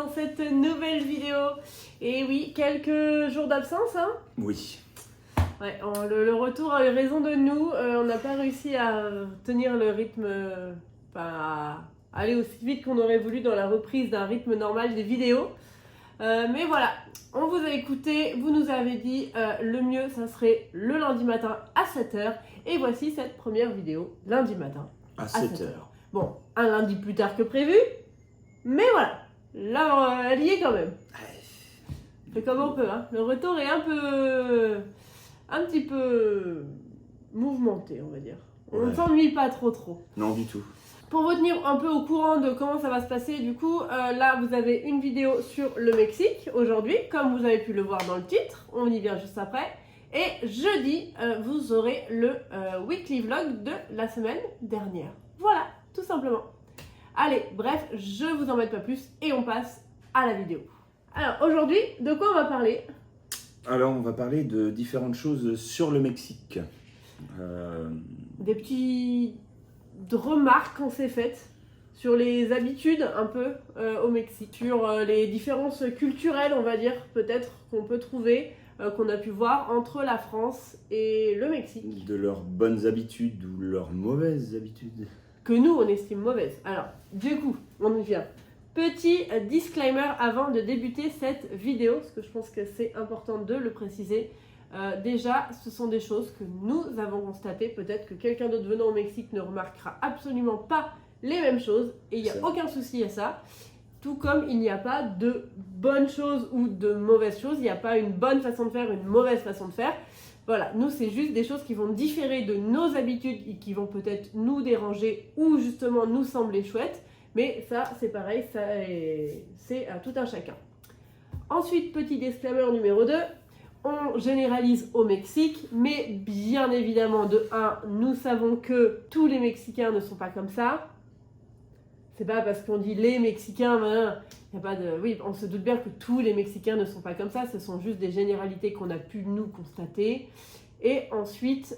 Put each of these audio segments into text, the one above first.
dans cette nouvelle vidéo. Et oui, quelques jours d'absence, hein? Oui. Ouais, le retour a eu raison de nous. On n'a pas réussi à tenir le rythme, à aller aussi vite qu'on aurait voulu dans la reprise d'un rythme normal des vidéos. Mais voilà, on vous a écouté, vous nous avez dit le mieux, ça serait le lundi matin à 7h. Et voici cette première vidéo, lundi matin À 7h. Bon, un lundi plus tard que prévu, mais voilà, là, elle y est quand même. C'est comme on peut, hein. Le retour est un petit peu mouvementé, on va dire. On ne s'ennuie pas trop. Non, du tout. Pour vous tenir un peu au courant de comment ça va se passer, du coup, là, vous avez une vidéo sur le Mexique aujourd'hui, comme vous avez pu le voir dans le titre. On y vient juste après. Et jeudi, vous aurez le weekly vlog de la semaine dernière. Voilà, tout simplement. Allez, bref, je vous embête pas plus et on passe à la vidéo. Alors, aujourd'hui, de quoi on va parler? Alors, on va parler de différentes choses sur le Mexique. Des petites remarques qu'on s'est faites sur les habitudes un peu au Mexique, sur les différences culturelles, on va dire, peut-être qu'on peut trouver, qu'on a pu voir entre la France et le Mexique. De leurs bonnes habitudes ou leurs mauvaises habitudes. Que nous, on estime mauvaises. Alors, du coup, on y vient. Petit disclaimer avant de débuter cette vidéo, parce que je pense que c'est important de le préciser. Déjà, ce sont des choses que nous avons constatées. Peut-être que quelqu'un d'autre venant au Mexique ne remarquera absolument pas les mêmes choses. Et il n'y a aucun souci à ça. Tout comme il n'y a pas de bonnes choses ou de mauvaises choses. Il n'y a pas une bonne façon de faire, une mauvaise façon de faire. Voilà, nous c'est juste des choses qui vont différer de nos habitudes et qui vont peut-être nous déranger ou justement nous sembler chouettes. Mais ça, c'est pareil, c'est à tout un chacun. Ensuite, petit disclaimer numéro 2. On généralise au Mexique, mais bien évidemment, de 1, nous savons que tous les Mexicains ne sont pas comme ça. C'est pas parce qu'on dit les Mexicains, y a pas de... Oui, on se doute bien que tous les Mexicains ne sont pas comme ça, ce sont juste des généralités qu'on a pu nous constater. Et ensuite,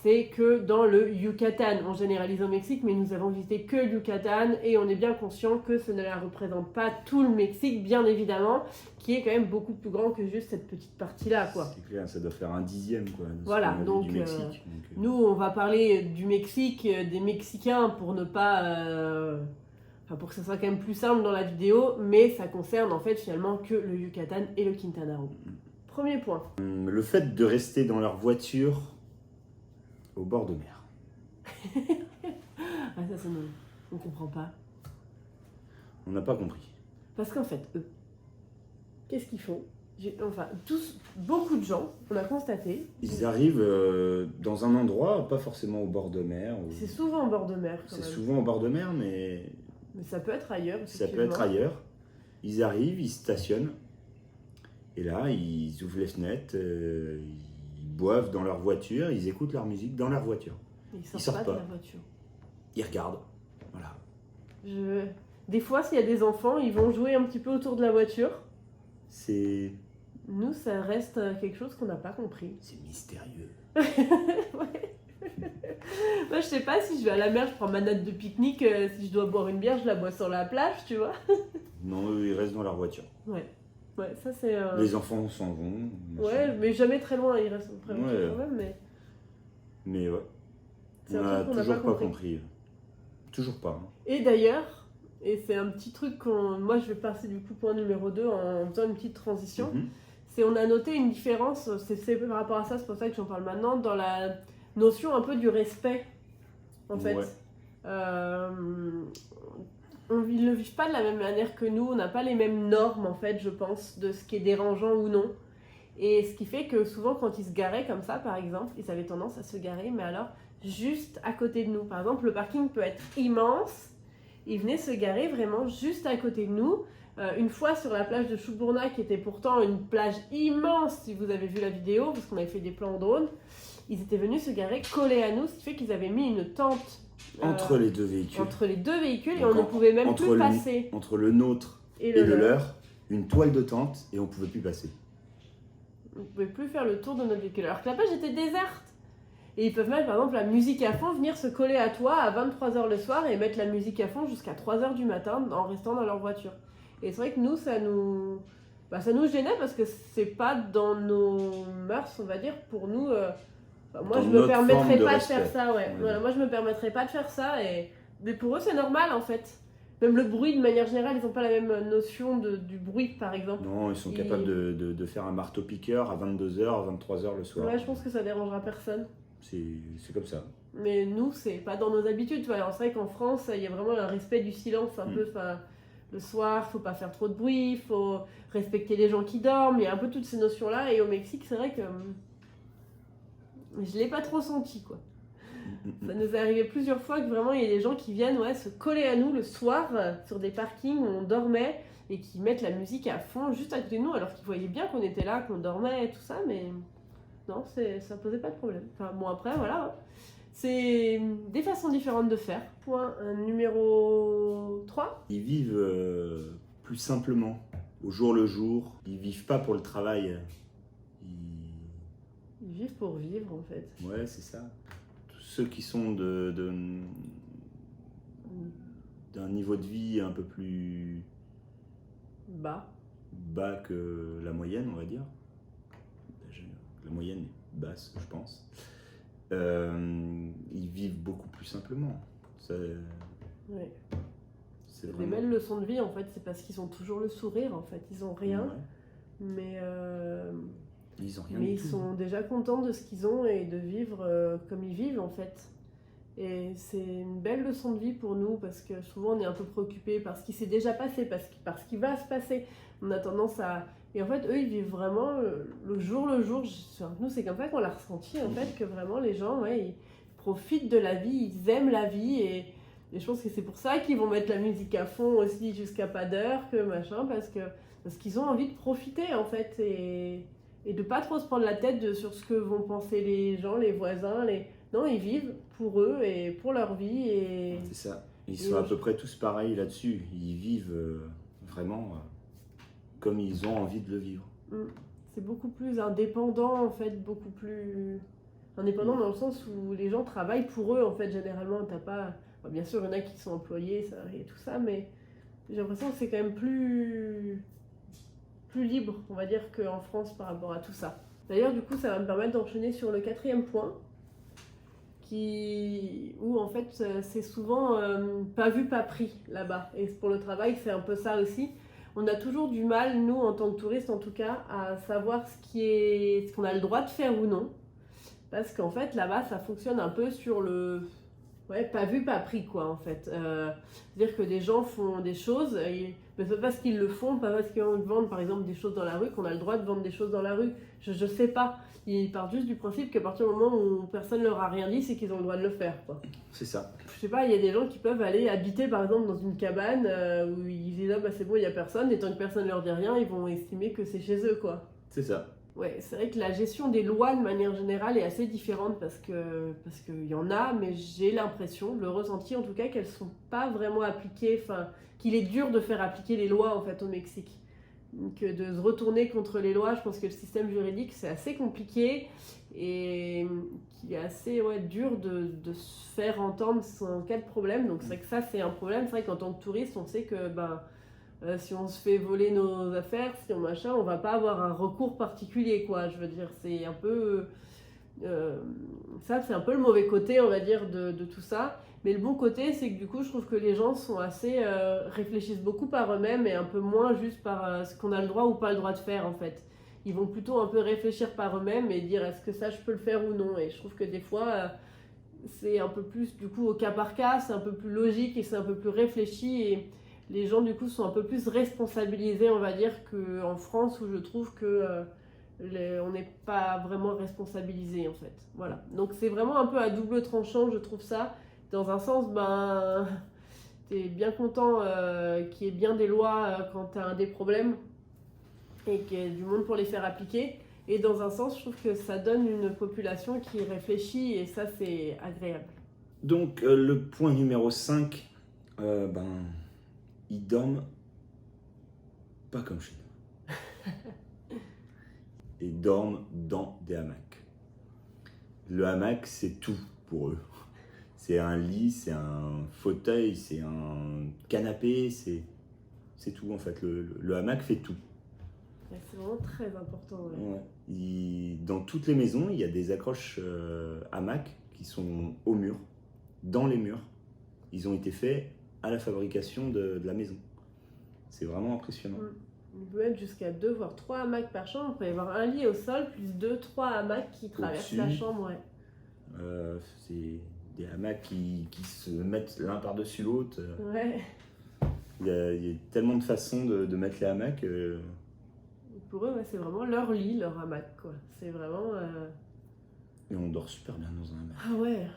c'est que dans le Yucatan, on généralise au Mexique, mais nous avons visité que le Yucatan et on est bien conscient que ce ne la représente pas tout le Mexique, bien évidemment, qui est quand même beaucoup plus grand que juste cette petite partie-là, quoi. C'est clair, ça doit faire un dixième, quoi. Voilà, donc, du Mexique, nous, on va parler du Mexique, des Mexicains, pour ne pas... pour que ça soit quand même plus simple dans la vidéo, mais ça concerne en fait finalement que le Yucatan et le Quintana Roo. Premier point. Le fait de rester dans leur voiture au bord de mer. Ah, ça on comprend pas. On n'a pas compris. Parce qu'en fait, eux, qu'est-ce qu'ils font? Beaucoup de gens, on a constaté. Ils arrivent dans un endroit, pas forcément au bord de mer. C'est souvent au bord de mer. C'est souvent au bord de mer, mais ça peut être ailleurs. Ça peut être ailleurs. Ils arrivent, ils stationnent. Et là, ils ouvrent les fenêtres, ils boivent dans leur voiture, ils écoutent leur musique dans leur voiture. Ils sortent pas de la voiture. Ils regardent. Voilà. Des fois, s'il y a des enfants, ils vont jouer un petit peu autour de la voiture. Nous, ça reste quelque chose qu'on n'a pas compris. C'est mystérieux. Ouais. Moi, je sais pas, si je vais à la mer, je prends ma natte de pique-nique. Si je dois boire une bière, je la bois sur la plage, tu vois. Non, eux, ils restent dans leur voiture. Ouais, ça c'est... Les enfants s'en vont. Ouais, mais jamais très loin, ils restent très loin quand même, mais ouais. C'est on un n'a truc qu'on toujours n'a pas compris. Toujours pas. Hein. Et d'ailleurs, et c'est un petit truc moi je vais passer du coup point numéro 2 en faisant une petite transition, c'est on a noté une différence, c'est par rapport à ça, c'est pour ça que j'en parle maintenant, dans la notion un peu du respect, en fait. Ils ne vivent pas de la même manière que nous, on n'a pas les mêmes normes, en fait, je pense, de ce qui est dérangeant ou non. Et ce qui fait que souvent, quand ils se garaient comme ça, par exemple, ils avaient tendance à se garer, mais alors, juste à côté de nous. Par exemple, le parking peut être immense, ils venaient se garer vraiment juste à côté de nous. Une fois sur la plage de Chuburna, qui était pourtant une plage immense, si vous avez vu la vidéo, parce qu'on avait fait des plans en drone, ils étaient venus se garer collés à nous, ce qui fait qu'ils avaient mis une tente entre les deux véhicules. Entre les deux véhicules, donc et on ne pouvait même plus passer. Entre le nôtre et le leur, une toile de tente, et on ne pouvait plus passer. On ne pouvait plus faire le tour de notre véhicule, alors que la plage était déserte. Et ils peuvent mettre par exemple la musique à fond, venir se coller à toi à 23h le soir et mettre la musique à fond jusqu'à 3h du matin en restant dans leur voiture. Et c'est vrai que nous, ça nous gênait parce que c'est pas dans nos mœurs, on va dire, pour nous. Moi, Dans je me notre permettrais forme de pas de respect. faire ça, ouais. Voilà, moi, je me permettrais pas de faire ça. Mais pour eux, c'est normal, en fait. Même le bruit, de manière générale, ils n'ont pas la même notion du bruit, par exemple. Non, ils sont capables de faire un marteau-piqueur à 22h, 23h le soir. Ouais, je pense que ça dérangera personne. C'est comme ça. Mais nous, c'est pas dans nos habitudes. Alors, c'est vrai qu'en France, il y a vraiment un respect du silence un peu. Le soir, faut pas faire trop de bruit, faut respecter les gens qui dorment. Il y a un peu toutes ces notions-là. Et au Mexique, c'est vrai que je l'ai pas trop senti, quoi. Ça nous est arrivé plusieurs fois que vraiment il y a des gens qui viennent se coller à nous le soir sur des parkings où on dormait et qui mettent la musique à fond juste à côté de nous alors qu'ils voyaient bien qu'on était là, qu'on dormait et tout ça, mais non, ça posait pas de problème. Enfin bon, après voilà, hein. C'est des façons différentes de faire. Point numéro 3. Ils vivent plus simplement, au jour le jour. Ils vivent pas pour le travail. Ils vivent pour vivre en fait. Ouais, c'est ça. Tous ceux qui sont d'un niveau de vie un peu plus bas que la moyenne, on va dire. La moyenne est basse, je pense. Ils vivent beaucoup plus simplement. Ouais. C'est des vraiment... belles leçons de vie en fait, c'est parce qu'ils ont toujours le sourire en fait. Ils ont rien, mais ils ont rien mais du ils tout. sont déjà contents de ce qu'ils ont et de vivre comme ils vivent en fait. Et c'est une belle leçon de vie pour nous parce que souvent on est un peu préoccupé par ce qui s'est déjà passé, par ce qui va se passer. On a tendance à... Et en fait, eux, ils vivent vraiment le jour. Nous, c'est comme ça qu'on l'a ressenti en fait, que vraiment les gens, ils profitent de la vie, ils aiment la vie et je pense que c'est pour ça qu'ils vont mettre la musique à fond aussi jusqu'à pas d'heure, que machin, parce qu'ils ont envie de profiter en fait et de pas trop se prendre la tête sur ce que vont penser les gens, les voisins, Non, ils vivent pour eux et pour leur vie. C'est ça. Ils sont à peu près tous pareils là-dessus. Ils vivent vraiment comme ils ont envie de le vivre. C'est beaucoup plus indépendant, en fait, beaucoup plus... Indépendant dans le sens où les gens travaillent pour eux, en fait, généralement. T'as pas... bien sûr, il y en a qui sont employés et tout ça, mais j'ai l'impression que c'est quand même plus libre, on va dire, qu'en France par rapport à tout ça. D'ailleurs, du coup, ça va me permettre d'enchaîner sur le 4e point. Où en fait c'est souvent pas vu pas pris là-bas, et pour le travail c'est un peu ça aussi. On a toujours du mal, nous en tant que touristes en tout cas, à savoir ce qu'on a le droit de faire ou non, parce qu'en fait là-bas ça fonctionne un peu sur le pas vu pas pris quoi en fait. C'est-à-dire que des gens font des choses mais c'est pas parce qu'ils le font, pas parce qu'ils vendent par exemple des choses dans la rue qu'on a le droit de vendre des choses dans la rue. Je sais pas. Ils partent juste du principe qu'à partir du moment où personne leur a rien dit, c'est qu'ils ont le droit de le faire, quoi. C'est ça. Je sais pas, il y a des gens qui peuvent aller habiter par exemple dans une cabane où ils disent c'est bon, il y a personne, et tant que personne leur dit rien, ils vont estimer que c'est chez eux, quoi. C'est ça. Ouais, c'est vrai que la gestion des lois de manière générale est assez différente parce qu'il y en a, mais j'ai l'impression, le ressenti en tout cas, qu'elles sont pas vraiment appliquées, qu'il est dur de faire appliquer les lois en fait au Mexique. Que de se retourner contre les lois, je pense que le système juridique c'est assez compliqué et qu'il est assez dur de se faire entendre en cas de problème. Donc c'est vrai que ça c'est un problème. C'est vrai qu'en tant que touriste on sait que si on se fait voler nos affaires, si on on va pas avoir un recours particulier quoi. Je veux dire c'est un peu ça c'est un peu le mauvais côté on va dire de tout ça. Mais le bon côté, c'est que du coup, je trouve que les gens sont assez réfléchissent beaucoup par eux-mêmes et un peu moins juste par ce qu'on a le droit ou pas le droit de faire en fait. Ils vont plutôt un peu réfléchir par eux-mêmes et dire est-ce que ça je peux le faire ou non. Et je trouve que des fois, c'est un peu plus du coup au cas par cas, c'est un peu plus logique et c'est un peu plus réfléchi et les gens du coup sont un peu plus responsabilisés, on va dire, qu'en France où je trouve que on n'est pas vraiment responsabilisé en fait. Voilà. Donc c'est vraiment un peu à double tranchant, je trouve ça. Dans un sens, t'es bien content qu'il y ait bien des lois quand t'as des problèmes et qu'il y ait du monde pour les faire appliquer. Et dans un sens, je trouve que ça donne une population qui réfléchit et ça, c'est agréable. Donc, le point numéro 5, ils dorment pas comme chez nous. Ils dorment dans des hamacs. Le hamac, c'est tout pour eux. C'est un lit, c'est un fauteuil, c'est un canapé, c'est C'est tout en fait. Le hamac fait tout. Ouais, c'est vraiment très important. Ouais. Ouais. Dans toutes les maisons, il y a des accroches hamac qui sont au mur, dans les murs. Ils ont été faits à la fabrication de la maison. C'est vraiment impressionnant. On peut mettre jusqu'à 2 voire 3 hamacs par chambre. On peut y avoir un lit au sol plus 2-3 hamacs qui traversent la chambre. Ouais. C'est des hamacs qui se mettent l'un par-dessus l'autre. Ouais. Il y a tellement de façons de mettre les hamacs. Pour eux, ouais, c'est vraiment leur lit, leur hamac, quoi. C'est vraiment... Et on dort super bien dans un hamac. Ah ouais,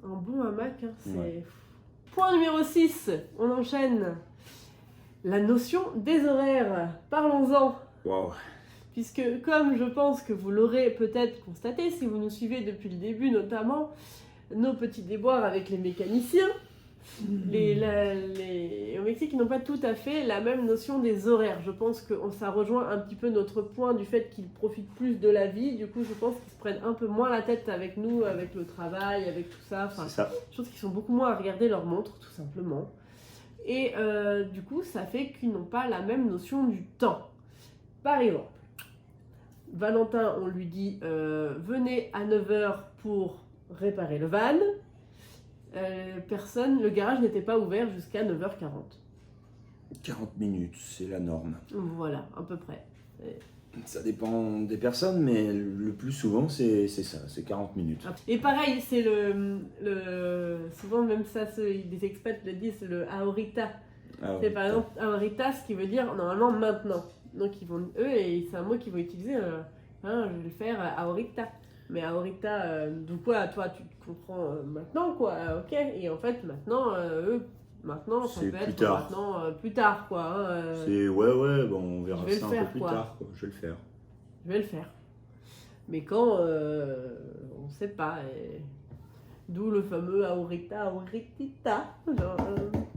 un bon hamac, hein, c'est... Ouais. Point numéro 6, on enchaîne. La notion des horaires. Parlons-en. Waouh. Puisque, comme je pense que vous l'aurez peut-être constaté, si vous nous suivez depuis le début notamment, nos petits déboires avec les mécaniciens, au Mexique, ils n'ont pas tout à fait la même notion des horaires. Je pense que ça rejoint un petit peu notre point du fait qu'ils profitent plus de la vie. Du coup, je pense qu'ils se prennent un peu moins la tête avec nous, avec le travail, avec tout ça. Enfin, c'est ça. Je pense qu'ils sont beaucoup moins à regarder leur montre, tout simplement. Et du coup, ça fait qu'ils n'ont pas la même notion du temps. Par exemple, Valentin, on lui dit venez à 9h pour réparer le van. Le garage n'était pas ouvert jusqu'à 9h40. 40 minutes, c'est la norme. Voilà, à peu près. Ça dépend des personnes, mais le plus souvent, c'est ça, c'est 40 minutes. Et pareil, c'est souvent même ça, des expats le disent, le ahorita. C'est par exemple ahorita, ce qui veut dire normalement maintenant. Donc ils vont, et c'est un mot qu'ils vont utiliser, je vais le faire ahorita. Mais ahorita, du coup, toi tu comprends maintenant quoi, ok. Et en fait maintenant, maintenant ça c'est peut plus être tard. maintenant plus tard quoi. C'est ouais, bon, on verra ça un faire, peu plus quoi. tard, quoi. Je vais le faire. Je vais le faire. Mais quand, on sait pas. D'où le fameux ahorita, ahoritita.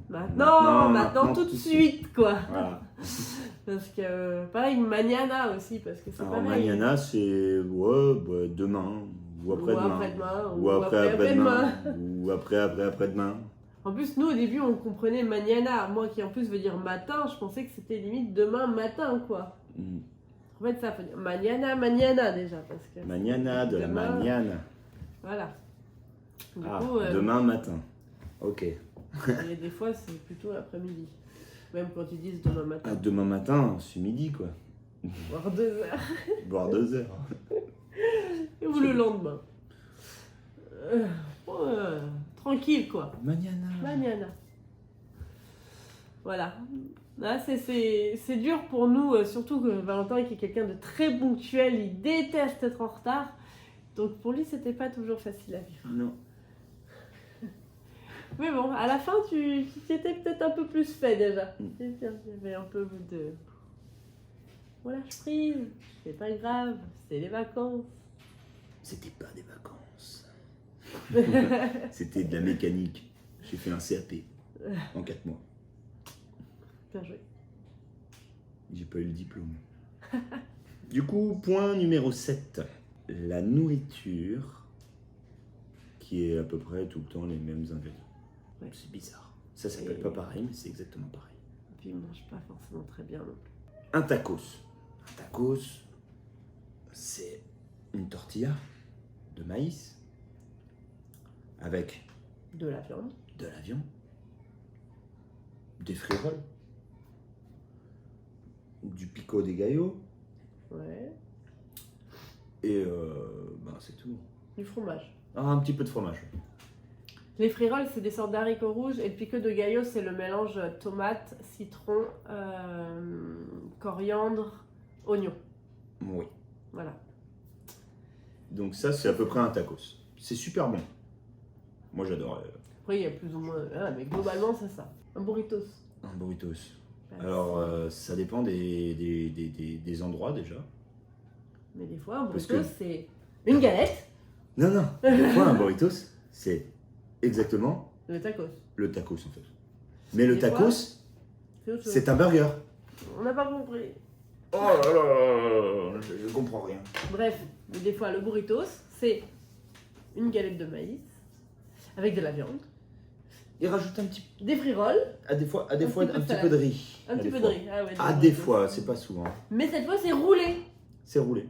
Maintenant tout de suite, quoi. Voilà. Parce que, pareil, mañana aussi, parce que c'est Alors, pareil. mañana, c'est demain, ou après-demain, ou après-demain, ou après-demain. En plus, nous, au début, on comprenait mañana. Moi, qui en plus veut dire matin, je pensais que c'était limite demain matin, quoi. En fait, ça faut dire mañana déjà. Parce que Mañana, de la mañana. Voilà. Du Ah, coup, demain matin. Ok. et des fois, c'est plutôt l'après-midi. Même quand ils disent demain matin. Ah, demain matin, c'est midi, quoi. Voire 2 heures. Voire 2 heures. Ou le lendemain. Tranquille, quoi. Mañana. Voilà. Là, c'est dur pour nous, surtout que Valentin, qui est quelqu'un de très ponctuel, il déteste être en retard. Donc pour lui, c'était pas toujours facile à vivre. Non. Mais bon, à la fin, tu étais peut-être un peu plus fait déjà. C'est bien, il y avait un peu de... Voilà, je prise, c'est pas grave, c'est les vacances. C'était pas des vacances. C'était de la mécanique. J'ai fait un CAP en 4 mois. Bien joué. J'ai pas eu le diplôme. Du coup, point numéro 7. La nourriture qui est à peu près tout le temps les mêmes ingrédients. Ouais. C'est bizarre. Ça s'appelle pas pareil, mais c'est exactement pareil. Et puis ils mangent pas forcément très bien non plus. Un tacos. Un tacos, c'est une tortilla de maïs avec De la viande. Des frijoles, du pico de gallo, Ouais. et c'est tout. Du fromage. Ah, un petit peu de fromage. Les frijoles, c'est des sortes d'haricots rouges et le pico de gallo, c'est le mélange tomate, citron, coriandre, oignon. Oui. Voilà. Donc ça, c'est à peu près un tacos. C'est super bon. Moi, j'adore. Après, il y a plus ou moins... mais globalement, c'est ça. Un burritos. Un burritos. Bah, Alors, ça dépend des endroits déjà. Mais des fois, un Parce burritos, que- c'est une galette. Non. Des fois, un burritos, c'est exactement Le tacos. le tacos en fait. Mais le Des tacos, C'est autre chose. c'est un burger. On n'a pas compris. Oh là là, je comprends rien. Bref, mais des fois, le burritos, c'est une galette de maïs avec de la viande, Ils rajoutent des friroles, des fois un peu de petit salade. peu de riz. un petit peu de fois. riz. Ah, ouais, Ah, des fois, c'est pas souvent. Mais cette fois, c'est roulé. C'est roulé. Et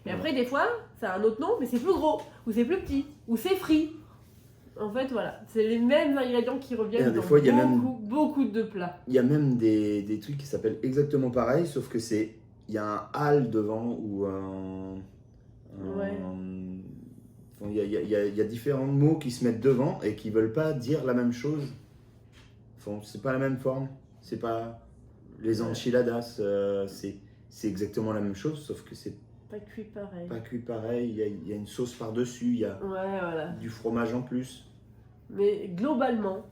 Voilà. après, des fois, ça a un autre nom, mais c'est plus gros, ou c'est plus petit, ou c'est frit. En fait, voilà, c'est les mêmes ingrédients qui reviennent Et des dans fois, il y a même- beaucoup de plats. Il y a même des trucs qui s'appellent exactement pareil, sauf que il y a un hal devant ou Ouais. Enfin, il y a différents mots qui se mettent devant et qui veulent pas dire la même chose. Enfin, c'est pas la même forme. C'est pas les Ouais. enchiladas. C'est exactement la même chose, sauf que c'est Pas cuit pareil. pas cuit pareil. Il y a une sauce par-dessus, il y a Ouais, voilà. du fromage en plus. Mais globalement,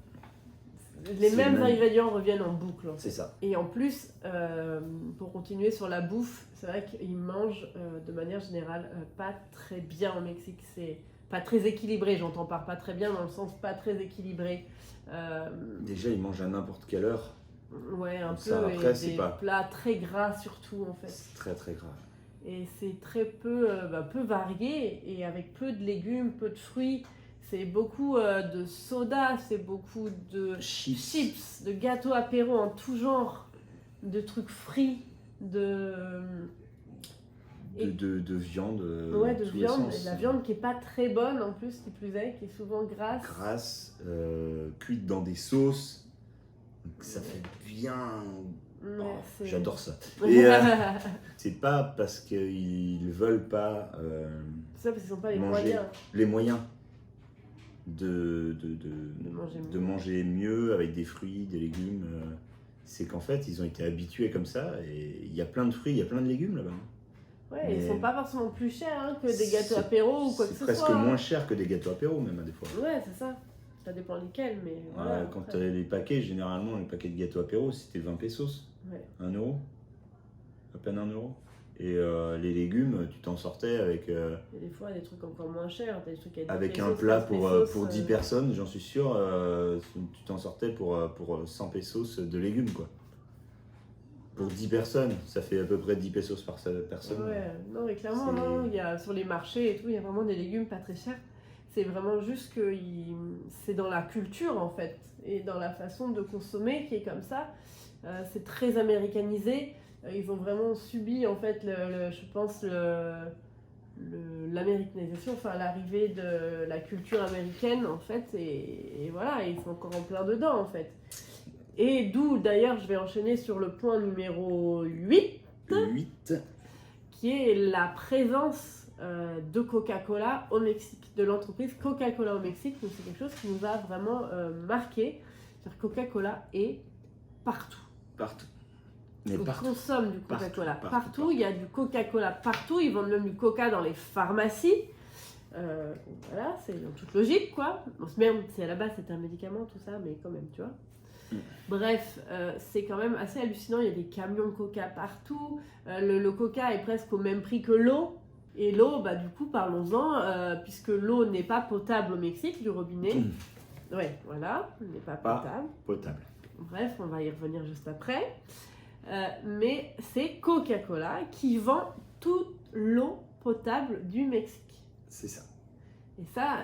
les C'est mêmes le même. ingrédients reviennent en boucle. En fait. C'est ça. Et en plus, pour continuer sur la bouffe, c'est vrai qu'ils mangent de manière générale pas très bien au Mexique. C'est pas très équilibré, j'entends pas très bien dans le sens pas très équilibré. Déjà, ils mangent à n'importe quelle heure. Ouais, un Ça, peu. après, Et c'est des pas- plats très gras surtout en fait. C'est très très grave. Et c'est très peu varié et avec peu de légumes, peu de fruits. C'est beaucoup de soda, c'est beaucoup de chips, de gâteaux apéro en tout genre, de trucs frits, de De viande. ouais, dans de tous les viande, sens. et de la viande qui est pas très bonne en plus, qui plus est, qui est souvent grasse. Grasse, cuite dans des sauces. Donc ça fait bien. Ouais, Oh, c'est- j'adore ça. Et c'est pas parce qu'ils veulent pas C'est ça parce qu'ils n'ont pas les manger moyens les moyens de de manger mieux avec des fruits, des légumes. C'est qu'en fait, ils ont été habitués comme ça et il y a plein de fruits, il y a plein de légumes là-bas. Ouais, Mais ils sont pas forcément plus chers que des gâteaux c'est- apéro ou quoi que C'est ce presque soit. moins cher que des gâteaux apéro, même à des fois. Ouais, c'est ça. Ça dépend lesquels, mais voilà. Quand après. tu as les paquets, généralement, les paquets de gâteaux apéro, c'était 20 pesos. Ouais. 1 euro. À peine 1 euro. Et les légumes, tu t'en sortais avec, Il y a des fois des trucs encore moins chers, des trucs à 10 avec un pesos, plat 15 pour pesos, 10 personnes, j'en suis sûr, tu t'en sortais pour 100 pesos de légumes, quoi. Pour 10 personnes, ça fait à peu près 10 pesos par personne. Ouais, non, mais clairement, C'est- non, il y a, sur les marchés et tout, il y a vraiment des légumes pas très chers. C'est vraiment juste que c'est dans la culture en fait, et dans la façon de consommer qui est comme ça. C'est très américanisé. Ils ont vraiment subi en fait, je pense, l'américanisation, enfin l'arrivée de la culture américaine en fait, et voilà, ils sont encore en plein dedans en fait. Et d'où d'ailleurs, je vais enchaîner sur le point numéro 8. 8. Qui est la présence de Coca-Cola au Mexique, de l'entreprise Coca-Cola au Mexique. Donc c'est quelque chose qui nous a vraiment marqué. C'est-à-dire Coca-Cola est partout. Partout. Mais On partout. consomme du Coca-Cola Partout, partout. Il y a du Coca-Cola partout. Ils vendent même du Coca dans les pharmacies. Voilà, c'est en toute logique, quoi. Même si à la base c'était un médicament, tout ça, mais quand même, tu vois. Bref, c'est quand même assez hallucinant. Il y a des camions de Coca partout. Le Coca est presque au même prix que l'eau. Et l'eau, bah, du coup, parlons-en, puisque l'eau n'est pas potable au Mexique, du robinet. Ouais, voilà, n'est pas Pas potable. potable. Bref, on va y revenir juste après. Mais c'est Coca-Cola qui vend toute l'eau potable du Mexique. C'est ça. Et ça,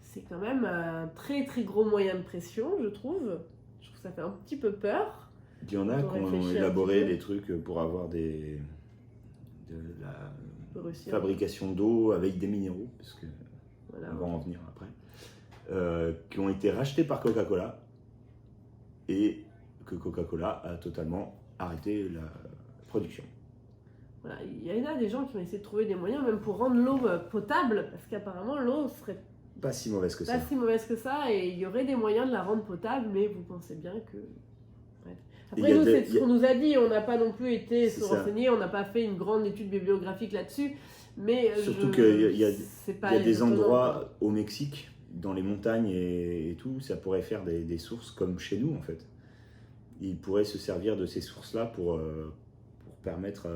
c'est quand même un très très gros moyen de pression, je trouve. Je trouve que ça fait un petit peu peur. Il y en a Faut qui ont réfléchir un élaboré petit peu. des trucs pour avoir de la Faut réussir. fabrication d'eau avec des minéraux, parce que Voilà. on va en venir après, qui ont été rachetés par Coca-Cola et que Coca-Cola a totalement arrêté la production. Voilà. Il y en a des gens qui ont essayé de trouver des moyens, même pour rendre l'eau potable, parce qu'apparemment l'eau serait Pas si mauvaise que pas ça. si mauvaise que ça, et il y aurait des moyens de la rendre potable, mais vous pensez bien que... Bref. Il y Après a nous, des- c'est ce qu'on nous a dit, on n'a pas non plus été C'est se ça. renseigner, on n'a pas fait une grande étude bibliographique là-dessus, mais Surtout qu'il y a c'est Il pas y a des étonnant, quoi. endroits au Mexique, dans les montagnes et tout, ça pourrait faire des sources comme chez nous en fait. Ils pourraient se servir de ces sources-là pour permettre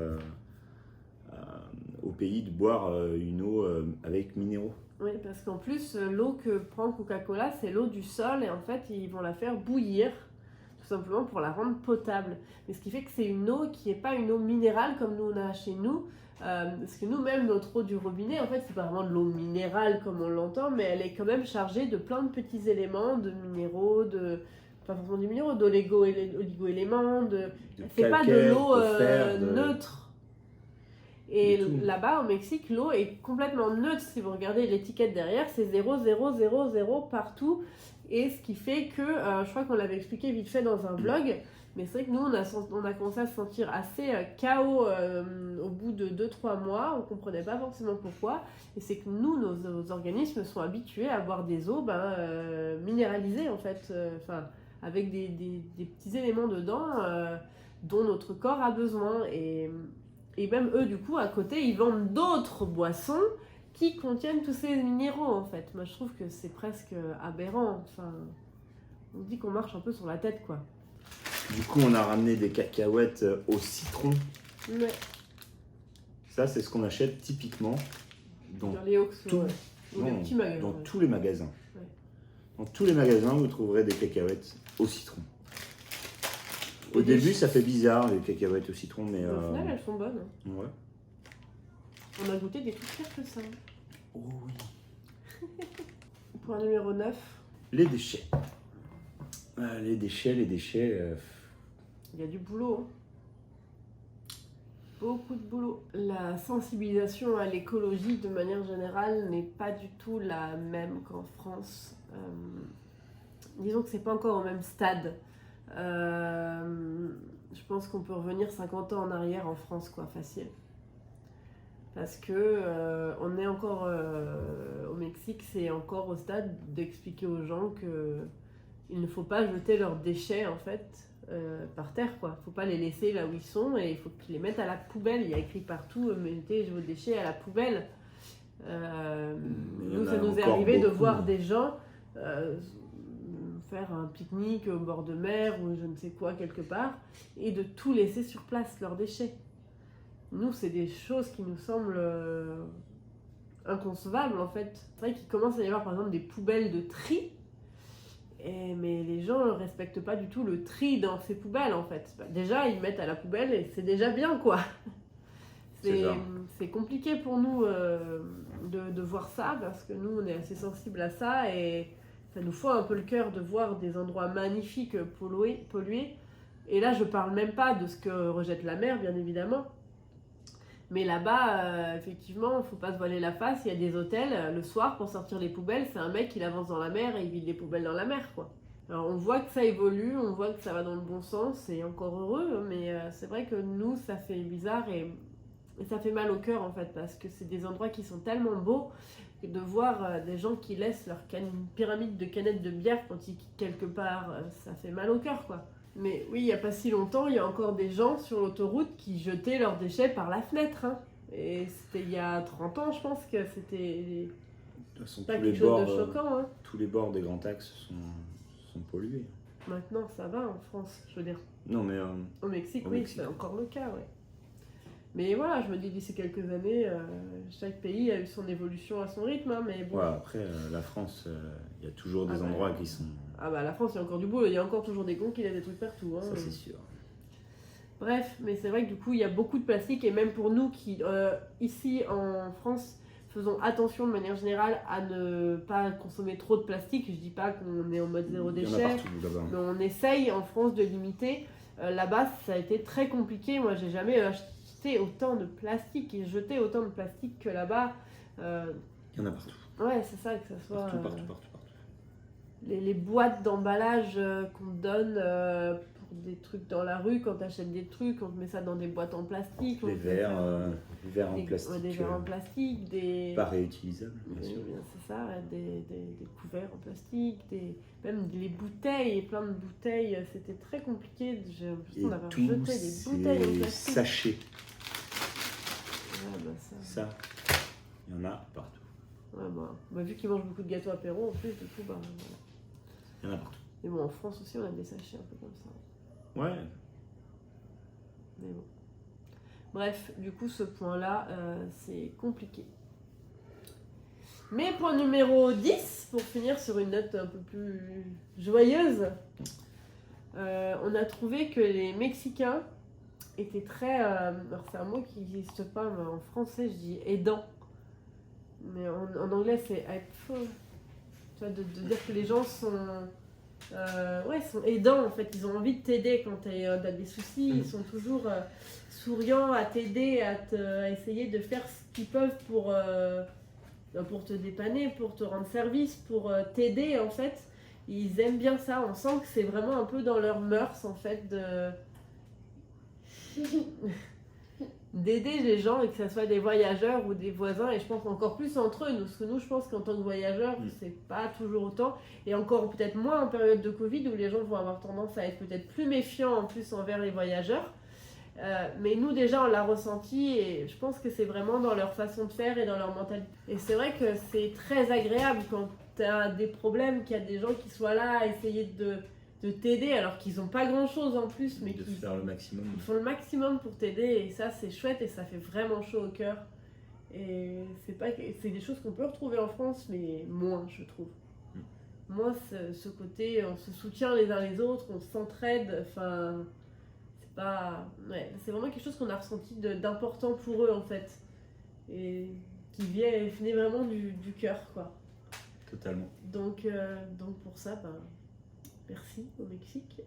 au pays de boire une eau avec minéraux. Oui, parce qu'en plus, l'eau que prend Coca-Cola, c'est l'eau du sol, et en fait, ils vont la faire bouillir, tout simplement pour la rendre potable. Mais ce qui fait que c'est une eau qui n'est pas une eau minérale comme nous on a chez nous. Parce que nous-mêmes, notre eau du robinet, en fait, c'est pas vraiment de l'eau minérale comme on l'entend, mais elle est quand même chargée de plein de petits éléments, de minéraux, pas forcément des minéraux, d'oligo-éléments, c'est pas de calcaire, l'eau de fer, neutre. Et du tout. là-bas, au Mexique, l'eau est complètement neutre. Si vous regardez l'étiquette derrière, c'est 0,000 partout. Et ce qui fait que, je crois qu'on l'avait expliqué vite fait dans un vlog, mais c'est vrai que nous, on a commencé à se sentir assez KO au bout de 2-3 mois. On comprenait pas forcément pourquoi. Et c'est que nous, nos organismes sont habitués à boire des eaux minéralisées, en fait. Avec des petits éléments dedans dont notre corps a besoin. Et même eux, du coup, à côté, ils vendent d'autres boissons qui contiennent tous ces minéraux, en fait. Moi, je trouve que c'est presque aberrant. Enfin, on dit qu'on marche un peu sur la tête, quoi. Du coup, on a ramené des cacahuètes au citron. Ouais. Ça, c'est ce qu'on achète typiquement dans, Dans les Oxo, tout- ou les non, petits magasins. dans tous les magasins. Ouais. Dans tous les magasins, vous trouverez des cacahuètes au citron. Au Et des début, chips. ça fait bizarre, les cacahuètes au citron, mais... Au final, elles sont bonnes. Ouais. On a goûté des trucs pires que ça. Oh oui. Point numéro 9. Les déchets. Les déchets... Il y a du boulot. Hein. Beaucoup de boulot. La sensibilisation à l'écologie de manière générale n'est pas du tout la même qu'en France. Disons que c'est pas encore au même stade. Je pense qu'on peut revenir 50 ans en arrière en France, quoi, facile. Parce que on est encore au Mexique, c'est encore au stade d'expliquer aux gens que il ne faut pas jeter leurs déchets en fait par terre, quoi. Faut pas les laisser là où ils sont et il faut qu'ils les mettent à la poubelle. Il y a écrit partout mettez vos déchets à la poubelle. Nous, ça nous est arrivé de voir des gens faire un pique-nique au bord de mer ou je ne sais quoi quelque part et de tout laisser sur place, leurs déchets. Nous, c'est des choses qui nous semblent inconcevables en fait. C'est vrai qu'il commence à y avoir par exemple des poubelles de tri, mais les gens ne respectent pas du tout le tri dans ces poubelles en fait. Déjà, ils mettent à la poubelle et c'est déjà bien quoi. C'est compliqué pour nous de voir ça parce que nous, on est assez sensibles à ça et ça nous fout un peu le cœur de voir des endroits magnifiques pollués. Et là, je parle même pas de ce que rejette la mer, bien évidemment. Mais là-bas, effectivement, il ne faut pas se voiler la face. Il y a des hôtels, le soir, pour sortir les poubelles, c'est un mec qui avance dans la mer et il vide les poubelles dans la mer, quoi. Alors, on voit que ça évolue, on voit que ça va dans le bon sens, et encore heureux, mais c'est vrai que nous, ça fait bizarre et ça fait mal au cœur, en fait, parce que c'est des endroits qui sont tellement beaux que de voir des gens qui laissent leur pyramide de canettes de bière quand ils quittent quelque part, ça fait mal au cœur, quoi. Mais oui, il n'y a pas si longtemps, il y a encore des gens sur l'autoroute qui jetaient leurs déchets par la fenêtre. Hein. Et c'était il y a 30 ans, je pense que c'était pas quelque chose de choquant. Hein. Tous les bords des grands axes sont pollués. Maintenant, ça va en France, je veux dire. Non, mais... au Mexique, oui, c'est encore le cas, ouais. Mais voilà, je me dis d'ici quelques années, chaque pays a eu son évolution à son rythme. Hein, mais bon. Ouais, après, la France, il y a toujours des endroits qui sont... Ah bah la France, il y a encore du boulot, il y a encore toujours des cons qui laissent des trucs partout. Hein. Ça, c'est sûr. Bref, mais c'est vrai que du coup, il y a beaucoup de plastique et même pour nous qui, ici en France, faisons attention de manière générale à ne pas consommer trop de plastique. Je dis pas qu'on est en mode zéro déchet, il y en a partout, là-bas. Mais on essaye en France de limiter. Là-bas, ça a été très compliqué. Moi, j'ai jamais acheté autant de plastique et jeté autant de plastique que là-bas. Il y en a partout. Ouais, c'est ça, que ça soit... Partout. Les boîtes d'emballage qu'on donne pour des trucs dans la rue, quand tu achètes des trucs, on te met ça dans des boîtes en plastique. Les verres en plastique. Des verres en plastique, des... Pas réutilisables, bien sûr. C'est ça, des couverts en plastique, même les bouteilles, et plein de bouteilles. C'était très compliqué. J'ai l'impression d'avoir jeté des bouteilles en plastique. Sachets. Ouais, ça, il y en a partout. Ouais, bah, vu qu'ils mangent beaucoup de gâteaux apéro, en plus, du coup, voilà. Il y en a partout. Mais bon, en France aussi, on a des sachets un peu comme ça. Ouais. Mais bon. Bref, du coup, ce point-là, c'est compliqué. Mais point numéro 10, pour finir sur une note un peu plus joyeuse, on a trouvé que les Mexicains était très... alors c'est un mot qui n'existe pas, mais en français je dis aidant. Mais en anglais c'est helpful. Tu vois, de dire que les gens sont... sont aidants en fait. Ils ont envie de t'aider quand tu as des soucis. Ils sont toujours souriants à t'aider, à essayer de faire ce qu'ils peuvent pour te dépanner, pour te rendre service, pour t'aider en fait. Ils aiment bien ça. On sent que c'est vraiment un peu dans leurs mœurs en fait d'aider les gens, et que ce soit des voyageurs ou des voisins, et je pense encore plus entre eux, parce que nous je pense qu'en tant que voyageurs c'est pas toujours autant, et encore peut-être moins en période de Covid où les gens vont avoir tendance à être peut-être plus méfiants en plus envers les voyageurs, mais nous déjà on l'a ressenti, et je pense que c'est vraiment dans leur façon de faire et dans leur mentalité. Et c'est vrai que c'est très agréable quand tu as des problèmes, qu'il y a des gens qui soient là à essayer de t'aider alors qu'ils n'ont pas grand chose en plus, mais de qui faire le maximum. ils font le maximum pour t'aider, et ça c'est chouette et ça fait vraiment chaud au cœur. Et c'est des choses qu'on peut retrouver en France, mais moins je trouve. Moins ce côté on se soutient les uns les autres, on s'entraide, enfin c'est pas... Ouais, c'est vraiment quelque chose qu'on a ressenti d'important pour eux en fait, et qui venait vraiment du cœur quoi. Totalement. Donc pour ça, merci au Mexique,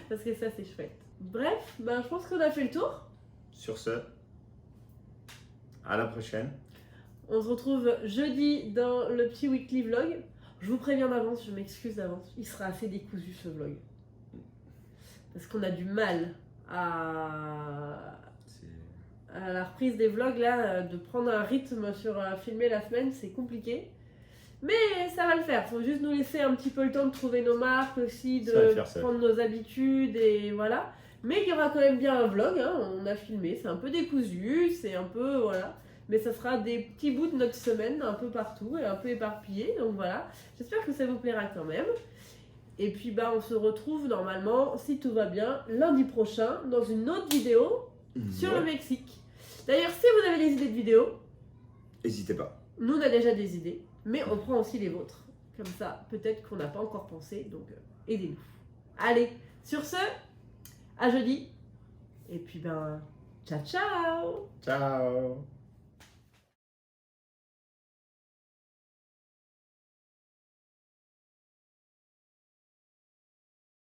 parce que ça c'est chouette. Bref, je pense qu'on a fait le tour. Sur ce, à la prochaine. On se retrouve jeudi dans le petit weekly vlog. Je vous préviens d'avance, je m'excuse d'avance, il sera assez décousu ce vlog. Parce qu'on a du mal à la reprise des vlogs là, de prendre un rythme sur filmer la semaine, c'est compliqué. Mais ça va le faire, faut juste nous laisser un petit peu le temps de trouver nos marques aussi, de prendre nos habitudes, et voilà. Mais il y aura quand même bien un vlog, hein, on a filmé, c'est un peu décousu, c'est un peu, voilà. Mais ça sera des petits bouts de notre semaine, un peu partout, et un peu éparpillés, donc voilà. J'espère que ça vous plaira quand même. Et puis on se retrouve normalement, si tout va bien, lundi prochain, dans une autre vidéo sur le Mexique. D'ailleurs, si vous avez des idées de vidéos, n'hésitez pas. Nous on a déjà des idées. Mais on prend aussi les vôtres. Comme ça, peut-être qu'on n'a pas encore pensé. Donc, aidez-nous. Allez, sur ce, à jeudi. Et puis, ciao, ciao. Ciao.